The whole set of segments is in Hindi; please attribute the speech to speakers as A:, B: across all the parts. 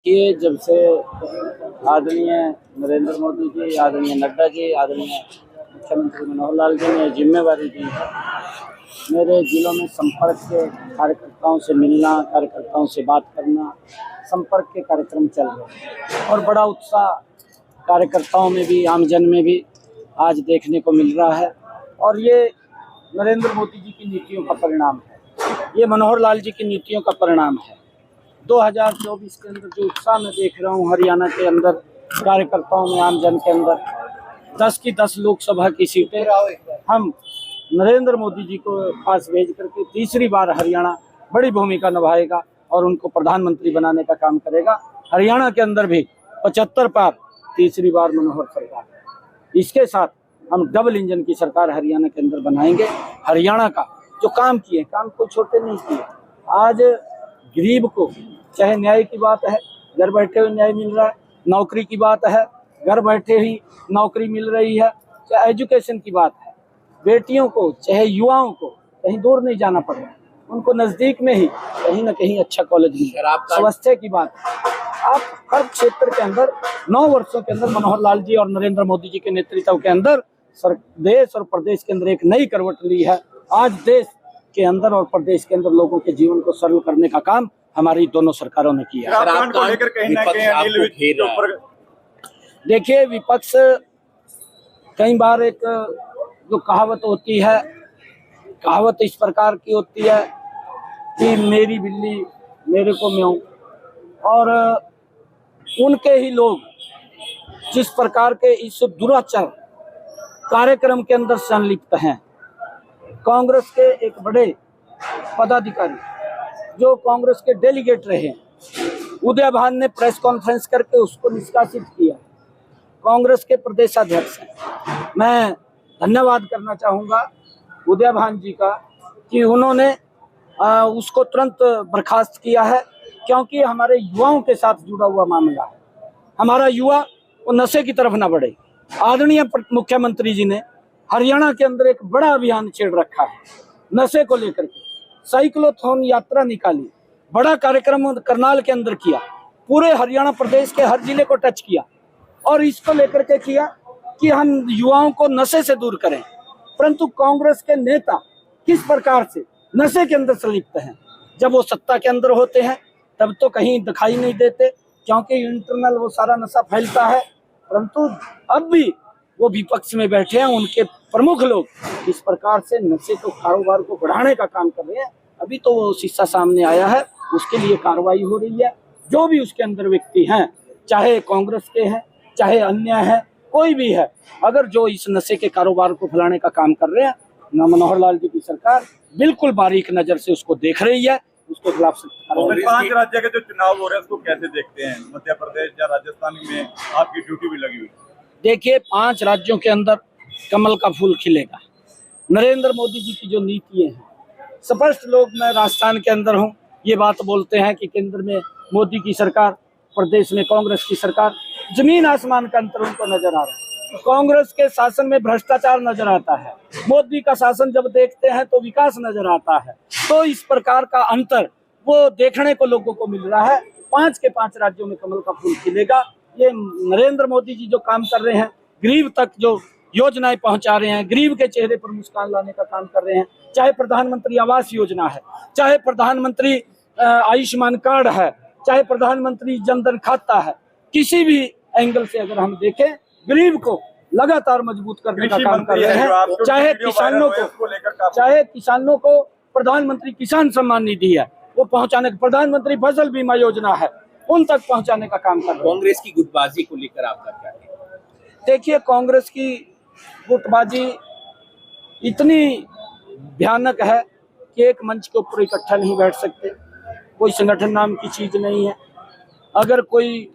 A: ये जब से आदरणीय नरेंद्र मोदी जी, आदरणीय नड्डा जी, आदरणीय मुख्यमंत्री मनोहर लाल जी ने जिम्मेवारी दी है, मेरे जिलों में संपर्क के कार्यकर्ताओं से मिलना, कार्यकर्ताओं से बात करना, संपर्क के कार्यक्रम चल रहे हैं और बड़ा उत्साह कार्यकर्ताओं में भी, आमजन में भी आज देखने को मिल रहा है। और ये नरेंद्र मोदी जी की नीतियों का परिणाम है, ये मनोहर लाल जी की नीतियों का परिणाम है। 2024 के अंदर जो उत्साह मैं देख रहा हूँ हरियाणा के अंदर कार्यकर्ताओं में, आमजन के अंदर, 10 की 10 लोकसभा की सीटें हम नरेंद्र मोदी जी को पास भेज करके तीसरी बार हरियाणा बड़ी भूमिका निभाएगा और उनको प्रधानमंत्री बनाने का काम करेगा। हरियाणा के अंदर भी 75 पार तीसरी बार मनोहर सरकार। इसके साथ हम डबल इंजन की सरकार हरियाणा के अंदर बनाएंगे। हरियाणा का जो काम किए, काम कोई छोटे नहीं किए। आज गरीब को चाहे न्याय की बात है, घर बैठे हुए न्याय मिल रहा है, नौकरी की बात है, घर बैठे ही नौकरी मिल रही है, चाहे एजुकेशन की बात है, बेटियों को चाहे युवाओं को कहीं दूर नहीं जाना पड़ रहा, उनको नज़दीक में ही कहीं ना कहीं अच्छा कॉलेज मिल रहा है। स्वास्थ्य की बात है, आप हर क्षेत्र के अंदर 9 वर्षों के अंदर मनोहर लाल जी और नरेंद्र मोदी जी के नेतृत्व के अंदर देश और प्रदेश के अंदर एक नई करवट ली है। आज देश के अंदर और प्रदेश के अंदर लोगों के जीवन को सरल करने का काम हमारी दोनों सरकारों ने किया है। देखिए, विपक्ष कई बार एक जो कहावत होती है, कहावत इस प्रकार की होती है कि मेरी बिल्ली मेरे को म्याऊं, और उनके ही लोग जिस प्रकार के इस दुराचार कार्यक्रम के अंदर संलिप्त हैं। कांग्रेस के एक बड़े पदाधिकारी जो कांग्रेस के डेलीगेट रहे, उदय भान ने प्रेस कॉन्फ्रेंस करके उसको निष्कासित किया। कांग्रेस के प्रदेशाध्यक्ष हैं, मैं धन्यवाद करना चाहूँगा उदय भान जी का कि उन्होंने उसको तुरंत बर्खास्त किया है, क्योंकि हमारे युवाओं के साथ जुड़ा हुआ मामला है। हमारा युवा वो नशे की तरफ ना बढ़े। आदरणीय मुख्यमंत्री जी ने हरियाणा के अंदर एक बड़ा अभियान छेड़ रखा है नशे को लेकर के। साइक्लोथॉन यात्रा निकाली, बड़ा कार्यक्रम करनाल के अंदर किया, पूरे हरियाणा प्रदेश के हर जिले को टच किया और इसको लेकर के किया कि हम युवाओं को नशे से दूर करें। परंतु कांग्रेस के नेता किस प्रकार से नशे के अंदर संलिप्त हैं, जब वो सत्ता के अंदर होते हैं तब तो कहीं दिखाई नहीं देते, क्योंकि इंटरनल वो सारा नशा फैलता है। परंतु अब भी वो विपक्ष में बैठे हैं, उनके प्रमुख लोग इस प्रकार से नशे को, कारोबार को बढ़ाने का काम कर रहे हैं। अभी तो वो शीशा सामने आया है, उसके लिए कार्रवाई हो रही है। जो भी उसके अंदर व्यक्ति हैं, चाहे कांग्रेस के हैं, चाहे अन्य है, कोई भी है, अगर जो इस नशे के कारोबार को फैलाने का काम कर रहे हैं, मनोहर लाल जी की सरकार बिल्कुल बारीक नजर से उसको देख रही है, उसके खिलाफ
B: 5 राज्य के जो चुनाव हो रहे हैं उसको कैसे देखते हैं? मध्य प्रदेश या राजस्थान में आपकी ड्यूटी भी लगी हुई है।
A: देखिए, 5 राज्यों के अंदर कमल का फूल खिलेगा। नरेंद्र मोदी जी की जो नीतियां हैं, स्पष्ट लोग, मैं राजस्थान के अंदर हूं, ये बात बोलते हैं कि केंद्र में मोदी की सरकार, प्रदेश में कांग्रेस की सरकार, जमीन आसमान का अंतर उनको नजर आ रहा है। कांग्रेस के शासन में भ्रष्टाचार नजर आता है, मोदी का शासन जब देखते हैं तो विकास नजर आता है। तो इस प्रकार का अंतर वो देखने को लोगों को मिल रहा है। 5 के 5 राज्यों में कमल का फूल खिलेगा। ये नरेंद्र मोदी जी जो काम कर रहे हैं, गरीब तक जो योजनाएं पहुंचा रहे हैं, गरीब के चेहरे पर मुस्कान लाने का काम कर रहे हैं, चाहे प्रधानमंत्री आवास योजना है, चाहे प्रधानमंत्री आयुष्मान कार्ड है, चाहे प्रधानमंत्री जनधन खाता है, किसी भी एंगल से अगर हम देखें, गरीब को लगातार मजबूत करने का काम कर रहे हैं। चाहे किसानों को प्रधानमंत्री किसान सम्मान निधि है वो पहुंचाने, प्रधानमंत्री फसल बीमा योजना है, उन तक पहुंचाने का काम कर रहे हैं।
C: कांग्रेस की गुटबाजी को लेकर आपका क्या है?
A: देखिए, कांग्रेस की गुटबाजी इतनी भयानक है कि एक मंच के ऊपर इकट्ठा नहीं बैठ सकते। कोई संगठन नाम की चीज नहीं है। अगर कोई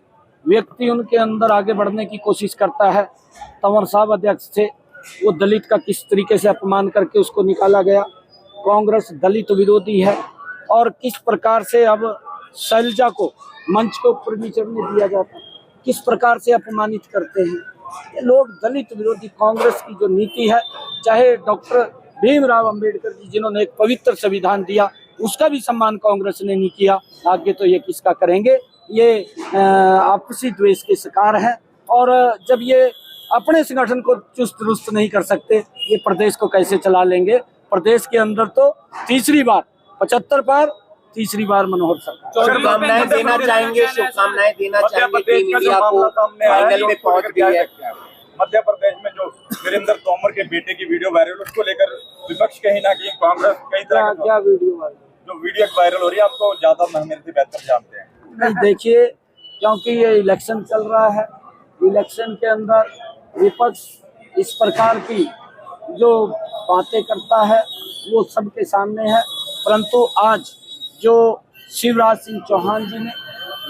A: व्यक्ति उनके अंदर आगे बढ़ने की कोशिश करता है, तंवर साहब अध्यक्ष थे, वो दलित का किस तरीके से अपमान करके उसको निकाला गया। कांग्रेस दलित विरोधी है और किस प्रकार से अब शैलजा को मंच के ऊपर भी चढ़ने दिया जाता है, किस प्रकार से अपमानित करते हैं ये लोग। दलित विरोधी कांग्रेस की जो नीति है, चाहे डॉक्टर भीमराव अंबेडकर जी जिन्होंने एक पवित्र संविधान दिया, उसका भी सम्मान कांग्रेस ने नहीं किया, आगे तो ये किसका करेंगे। ये आपसी द्वेष के शिकार हैं। और जब ये अपने संगठन को चुस्त दुरुस्त नहीं कर सकते, ये प्रदेश को कैसे चला लेंगे। प्रदेश के अंदर तो तीसरी बार 75 पार, तीसरी बार मनोहर सरकार।
C: शुभकामनाएं देना चाहेंगे, शुभकामनाएं देना
B: मध्य
C: चाहेंगे
B: प्रदेश
C: टीम
B: का जो
C: इंडिया को
B: मामला सामने आया है,
C: फाइनल में
B: उसको
C: पहुंच
B: लेकर
C: गई
B: क्या
C: है।
B: कहते हैं? मध्य प्रदेश में जो वीरेंद्र तोमर के बेटे की वीडियो वायरल, उसको लेकर विपक्ष कहीं ना कहीं कांग्रेस कई तरह
A: क्या वीडियो वायरल?
B: जो वीडियो वायरल हो रही है, आपको ज्यादा मेहनत से बेहतर जानते हैं।
A: नहीं, देखिए, क्योंकि ये इलेक्शन चल रहा है, इलेक्शन के अंदर विपक्ष इस प्रकार की जो बातें करता है वो सबके सामने है। परंतु आज जो शिवराज सिंह चौहान जी ने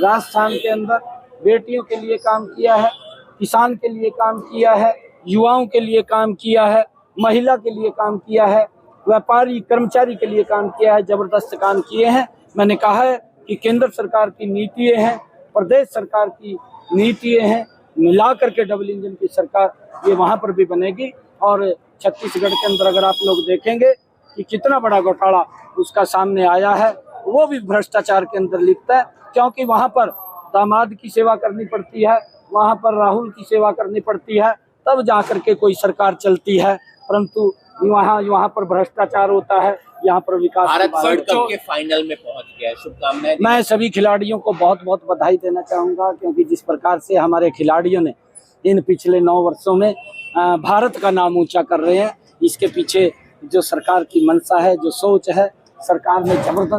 A: राजस्थान के अंदर बेटियों के लिए काम किया है, किसान के लिए काम किया है, युवाओं के लिए काम किया है, महिला के लिए काम किया है, व्यापारी कर्मचारी के लिए काम किया है, जबरदस्त काम किए हैं। मैंने कहा है कि केंद्र सरकार की नीतियाँ हैं, प्रदेश सरकार की नीतियाँ हैं, मिला करके डबल इंजन की सरकार ये वहाँ पर भी बनेगी। और छत्तीसगढ़ के अंदर अगर आप लोग देखेंगे कि कितना बड़ा घोटाला उसका सामने आया है, वो भी भ्रष्टाचार के अंदर लिखता है, क्योंकि वहाँ पर दामाद की सेवा करनी पड़ती है, वहाँ पर राहुल की सेवा करनी पड़ती है, तब जा करके कोई सरकार चलती है। परंतु वहाँ पर भ्रष्टाचार होता है, यहाँ पर विकास।
C: भारत वर्ल्ड कप के फाइनल में पहुंच गया है, शुभकामनाएं।
A: मैं सभी खिलाड़ियों को बहुत बहुत बधाई देना चाहूँगा, क्योंकि जिस प्रकार से हमारे खिलाड़ियों ने इन पिछले 9 वर्षों में भारत का नाम ऊंचा कर रहे हैं, इसके पीछे जो सरकार की मंशा है, जो सोच है, सरकार ने जबरदस्त